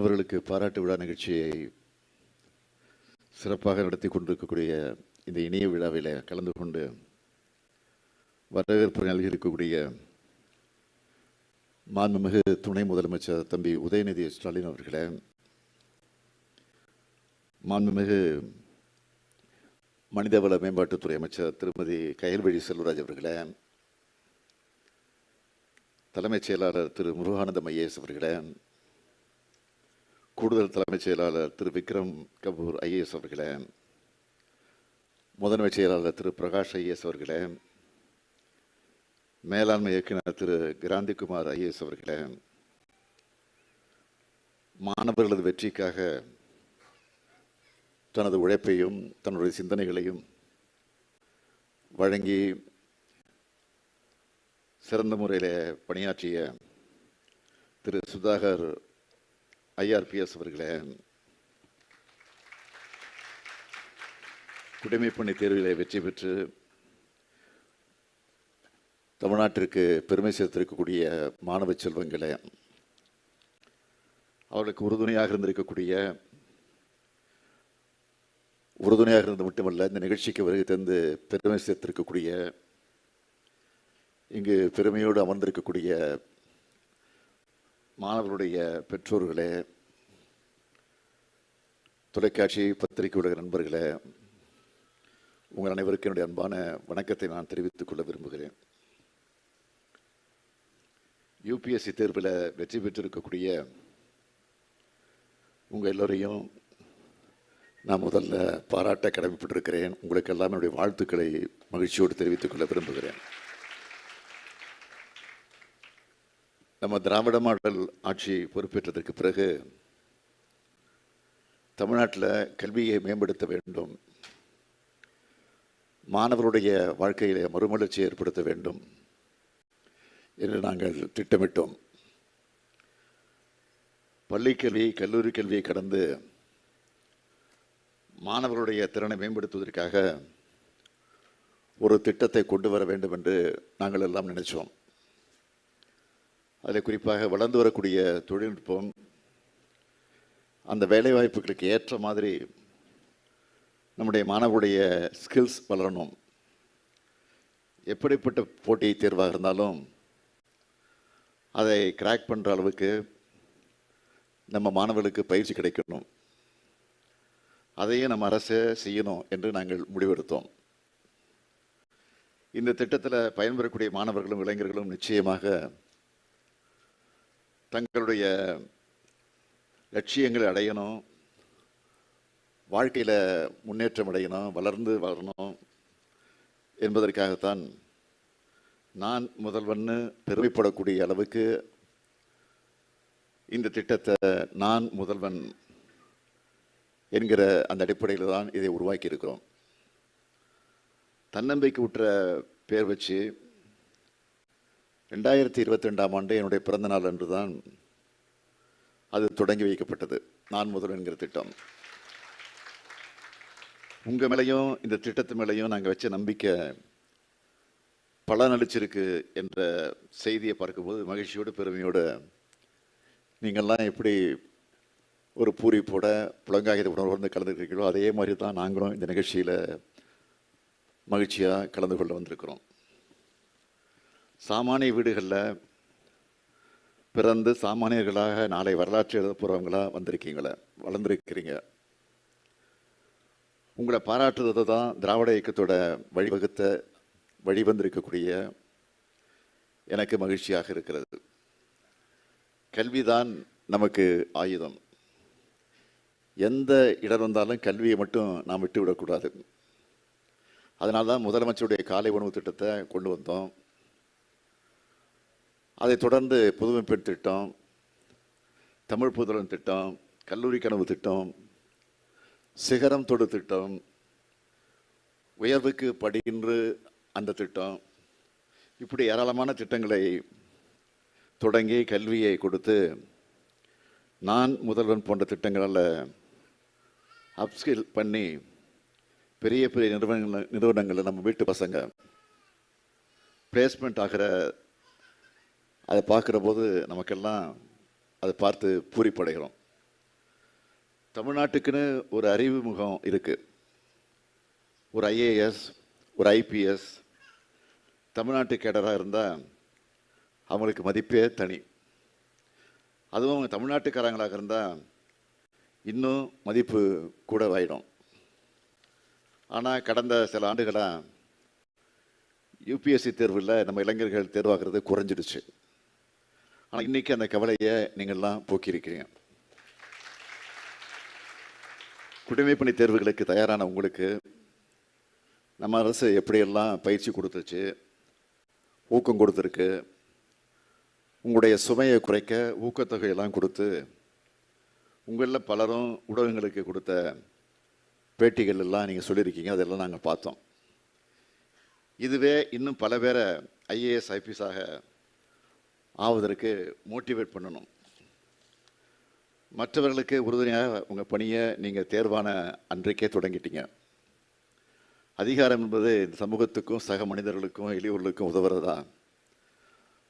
அவர்களுக்கு பாராட்டு விழா நிகழ்ச்சியை சிறப்பாக நடத்தி கொண்டிருக்கக்கூடிய இந்த இணைய விழாவில் கலந்து கொண்டு வரவேற்பு நல்கியிருக்கக்கூடிய மாண்புமிகு துணை முதலமைச்சர் தம்பி உதயநிதி ஸ்டாலின் அவர்களே, மாண்புமிகு மனிதவள மேம்பாட்டுத்துறை அமைச்சர் திருமதி கயல்விழி செல்வராஜ் அவர்களே, தலைமைச் செயலாளர் திரு முருகானந்தம் ஐஏஎஸ் அவர்களே, கூடுதல் தலைமைச் செயலாளர் திரு விக்ரம் கபூர் ஐஏஎஸ் அவர்களே, முதன்மைச் செயலாளர் திரு பிரகாஷ் ஐஏஎஸ் அவர்களே, மேலாண்மை இயக்குனர் திரு கிராந்திகுமார் ஐஏஎஸ் அவர்களே, மாணவர்களது வெற்றிக்காக தனது உழைப்பையும் தன்னுடைய சிந்தனைகளையும் வழங்கி சிறந்த முறையில் பணியாற்றிய திரு சுதாகர் ஐஆர்பிஎஸ் அவர்களே, குடிமைப்பணி தேர்விலே வெற்றி பெற்று தமிழ்நாட்டிற்கு பெருமை சேர்த்திருக்கக்கூடிய மாணவ செல்வங்களே, அவர்களுக்கு உறுதுணையாக இருந்தது மட்டுமல்ல, இந்த நிகழ்ச்சிக்கு வருகை தந்து பெருமை சேர்த்திருக்கக்கூடிய இங்கு பெருமையோடு அமர்ந்திருக்கக்கூடிய மாணவர்களுடைய பெற்றோர்களே, தொலைக்காட்சி பத்திரிகை ஊடக நண்பர்களே, உங்கள் அனைவருக்கும் என்னுடைய அன்பான வணக்கத்தை நான் தெரிவித்துக் கொள்ள விரும்புகிறேன். யூபிஎஸ்சி தேர்வில் வெற்றி பெற்றிருக்கக்கூடிய உங்கள் எல்லோரையும் நான் முதல்ல பாராட்ட கடமைப்பட்டிருக்கிறேன். உங்களுக்கு எல்லாம் என்னுடைய வாழ்த்துக்களை மகிழ்ச்சியோடு தெரிவித்துக் கொள்ள விரும்புகிறேன். நம்ம திராவிட மாடல் ஆட்சி பொறுப்பேற்றதற்கு பிறகு தமிழ்நாட்டில் கல்வியை மேம்படுத்த வேண்டும், மாணவருடைய வாழ்க்கையிலே மறுமலர்ச்சியை ஏற்படுத்த வேண்டும் என்று நாங்கள் திட்டமிட்டோம். பள்ளிக்கல்வி கல்லூரி கல்வியை கடந்து மாணவர்களுடைய திறனை மேம்படுத்துவதற்காக ஒரு திட்டத்தை கொண்டு வர வேண்டும் என்று நாங்கள் எல்லாம் நினைச்சோம். அதில் குறிப்பாக வளர்ந்து வரக்கூடிய தொழில்நுட்பம், அந்த வேலைவாய்ப்புகளுக்கு ஏற்ற மாதிரி நம்முடைய மாணவருடைய ஸ்கில்ஸ் வளரணும். எப்படிப்பட்ட போட்டி தேர்வாக இருந்தாலும் அதை கிராக் பண்ணுற அளவுக்கு நம்ம மாணவர்களுக்கு பயிற்சி கிடைக்கணும். அதையே நம்ம அரசு செய்யணும் என்று நாங்கள் முடிவெடுத்தோம். இந்த திட்டத்தில் பயன்பெறக்கூடிய மாணவர்களும் இளைஞர்களும் நிச்சயமாக தங்களுடைய லட்சியங்களை அடையணும், வாழ்க்கையில் முன்னேற்றம் அடையணும், வளர்ந்து வரணும் என்பதற்காகத்தான் நான் முதல்வன்னு பெருமைப்படக்கூடிய அளவுக்கு இந்த திட்டத்தை நான் முதல்வன் என்கிற அந்த அடிப்படையில் தான் இதை உருவாக்கி இருக்கிறோம். தன்னம்பிக்கை ஊற்ற பேர் வச்சு 2022ஆம் ஆண்டு என்னுடைய பிறந்த நாள் அன்று தான் அது தொடங்கி வைக்கப்பட்டது, நான் முதல்வன் என்கிற திட்டம். உங்கள் மேலேயும் இந்த திட்டத்து மேலேயும் நாங்கள் வச்ச நம்பிக்கை பலனளிச்சிருக்கு என்ற செய்தியை பார்க்கும்போது மகிழ்ச்சியோடு பெருமையோடு நீங்கள்லாம் எப்படி ஒரு பூரிப்போட புலங்காகித உணர்வு கலந்துருக்கீங்களோ அதே மாதிரி தான் நாங்களும் இந்த நிகழ்ச்சியில் மகிழ்ச்சியாக கலந்து கொள்ள வந்திருக்கிறோம். சாமானிய வீடுகளில் பிறந்து சாமானியர்களாக நாளை வரலாற்று எழுத போகிறவங்களா வளர்ந்துருக்கிறீங்க. உங்களை பாராட்டுறது தான் திராவிட இயக்கத்தோட வழிவந்திருக்கக்கூடிய எனக்கு மகிழ்ச்சியாக இருக்கிறது. கல்விதான் நமக்கு ஆயுதம். எந்த இடம் வந்தாலும் கல்வியை மட்டும் நாம் விட்டு விடக்கூடாது. அதனால தான் முதலமைச்சருடைய காலை உணவு திட்டத்தை கொண்டு வந்தோம். அதைத் தொடர்ந்து புதுமை பெண் திட்டம், தமிழ் புதல்வன் திட்டம், கல்லூரி கனவு திட்டம், சிகரம் தொடு திட்டம், உயர்வுக்கு படிக்கின்ற அந்த திட்டம், இப்படி ஏராளமான திட்டங்களை தொடங்கி கல்வியை கொடுத்து நான் முதல்வன் போன்ற திட்டங்களால் அப்ஸ்கில் பண்ணி பெரிய பெரிய நிறுவனங்களில் நம்ம வீட்டு பசங்க பிளேஸ்மெண்ட் ஆகிற அதை பார்க்குற போது நமக்கெல்லாம் அதை பார்த்து பூரிப்படைகிறோம். தமிழ்நாட்டுக்குன்னு ஒரு அறிவுமுகம் இருக்கு. ஒரு ஐஏஎஸ், ஒரு ஐபிஎஸ் தமிழ்நாட்டு கேடராக இருந்தால் அவங்களுக்கு மதிப்பே தனி. அதுவும் அவங்க தமிழ்நாட்டுக்காரங்களாக இருந்தால் இன்னும் மதிப்பு கூட ஆயிடும். ஆனால் கடந்த சில ஆண்டுகளாக யூபிஎஸ்சி தேர்வில் நம்ம இளைஞர்கள் தேர்வாகிறது குறைஞ்சிடுச்சு. ஆனால் இன்றைக்கி அந்த கவலையை நீங்கள்லாம் போக்கியிருக்கீங்க. குடிமைப்பணி தேர்வுகளுக்கு தயாரான உங்களுக்கு நம்ம அரசு எப்படியெல்லாம் பயிற்சி கொடுத்துச்சு, ஊக்கம் கொடுத்துருக்கு. உங்களுடைய சுமையை குறைக்க ஊக்கத்தொகையெல்லாம் கொடுத்து உங்களில் பலரும் ஊடகங்களுக்கு கொடுத்த பேட்டிகள் எல்லாம் நீங்கள் சொல்லியிருக்கீங்க. அதெல்லாம் நாங்கள் பார்த்தோம். இதுவே இன்னும் பல பேரை ஐஏஎஸ் ஐபிஎஸ்ஸாக ஆவதற்கு மோட்டிவேட் பண்ணணும். மற்றவர்களுக்கு உறுதுணையாக உங்கள் பணியை நீங்கள் தேர்வான அன்றைக்கே தொடங்கிட்டீங்க. அதிகாரம் என்பது இந்த சமூகத்துக்கும் சக மனிதர்களுக்கும் எளியோர்களுக்கும் உதவுறதா,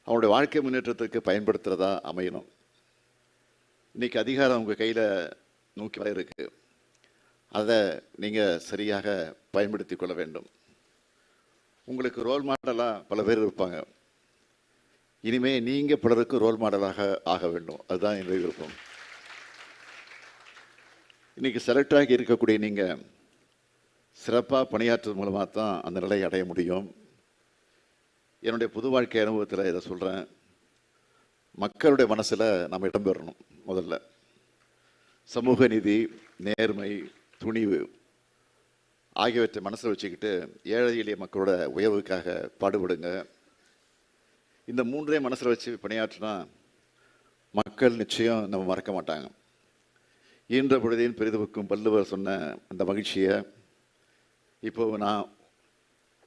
அவனுடைய வாழ்க்கை முன்னேற்றத்திற்கு பயன்படுத்துகிறதா அமையணும். இன்றைக்கி அதிகாரம் உங்கள் கையில் நோக்கி வர இருக்கு. அதை நீங்கள் சரியாக பயன்படுத்தி கொள்ள வேண்டும். உங்களுக்கு ரோல் மாடலாக பல பேர் இருப்பாங்க. இனிமேல் நீங்கள் பலருக்கு ரோல் மாடலாக ஆக வேண்டும். அதுதான் என்னுடைய விருப்பம். இன்றைக்கி செலக்டாகி இருக்கக்கூடிய நீங்கள் சிறப்பாக பணியாற்றுவது மூலமாக தான் அந்த நிலையை அடைய முடியும். என்னுடைய புது வாழ்க்கை அனுபவத்தில் இதை சொல்கிறேன். மக்களுடைய மனசில் நம்ம இடம்பெறணும். முதல்ல சமூக நீதி, நேர்மை, துணிவு ஆகியவற்றை மனசில் வச்சுக்கிட்டு ஏழை எளிய மக்களோட உயர்வுக்காக பாடுபடுங்க. இந்த மூன்றையும் மனசில் வச்சு பணியாற்றினா மக்கள் நிச்சயம் நம்ம மறக்க மாட்டாங்க. ஈன்ற பொழுதின் பெரிதுவுக்கும் வள்ளுவர் சொன்ன அந்த மகிழ்ச்சியை இப்போ நான்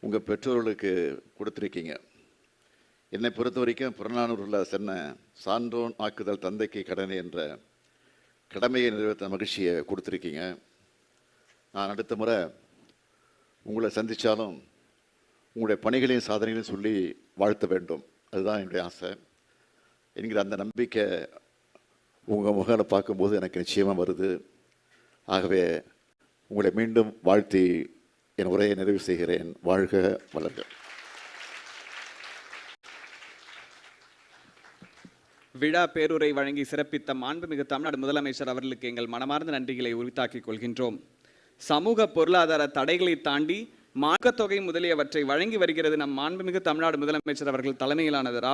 உங்கள் பெற்றோர்களுக்கு கொடுத்துருக்கீங்க. என்னை பொறுத்த வரைக்கும் புறநானூரில் சொன்ன சான்றோன் ஆக்குதல் தந்தைக்கு கடனை என்ற கடமையை நிறைவேற்ற மகிழ்ச்சியை கொடுத்துருக்கீங்க. நான் அடுத்த முறை உங்களை சந்தித்தாலும் உங்களுடைய பணிகளையும் சாதனைகளையும் சொல்லி வாழ்த்த வேண்டும். அதுதான் என்னுடைய ஆசை. என்கிற அந்த நம்பிக்கை உங்கள் முகங்களை பார்க்கும்போது எனக்கு நிச்சயமாக வருது. ஆகவே உங்களை மீண்டும் வாழ்த்தி என் உரையை நிறைவு செய்கிறேன். வாழ்க வளர்க. விழா பேருரை வழங்கி சிறப்பித்த மாண்புமிகு தமிழ்நாடு முதலமைச்சர் அவர்களுக்கு எங்கள் மனமார்ந்த நன்றிகளை உரித்தாக்கிக் கொள்கின்றோம். சமூக பொருளாதார தடைகளை தாண்டி மார்க்கத்தொகை முதலியவற்றை வழங்கி வருகிறது நம் மாண்புமிகு தமிழ்நாடு முதலமைச்சர் அவர்கள் தலைமையிலான திராவிட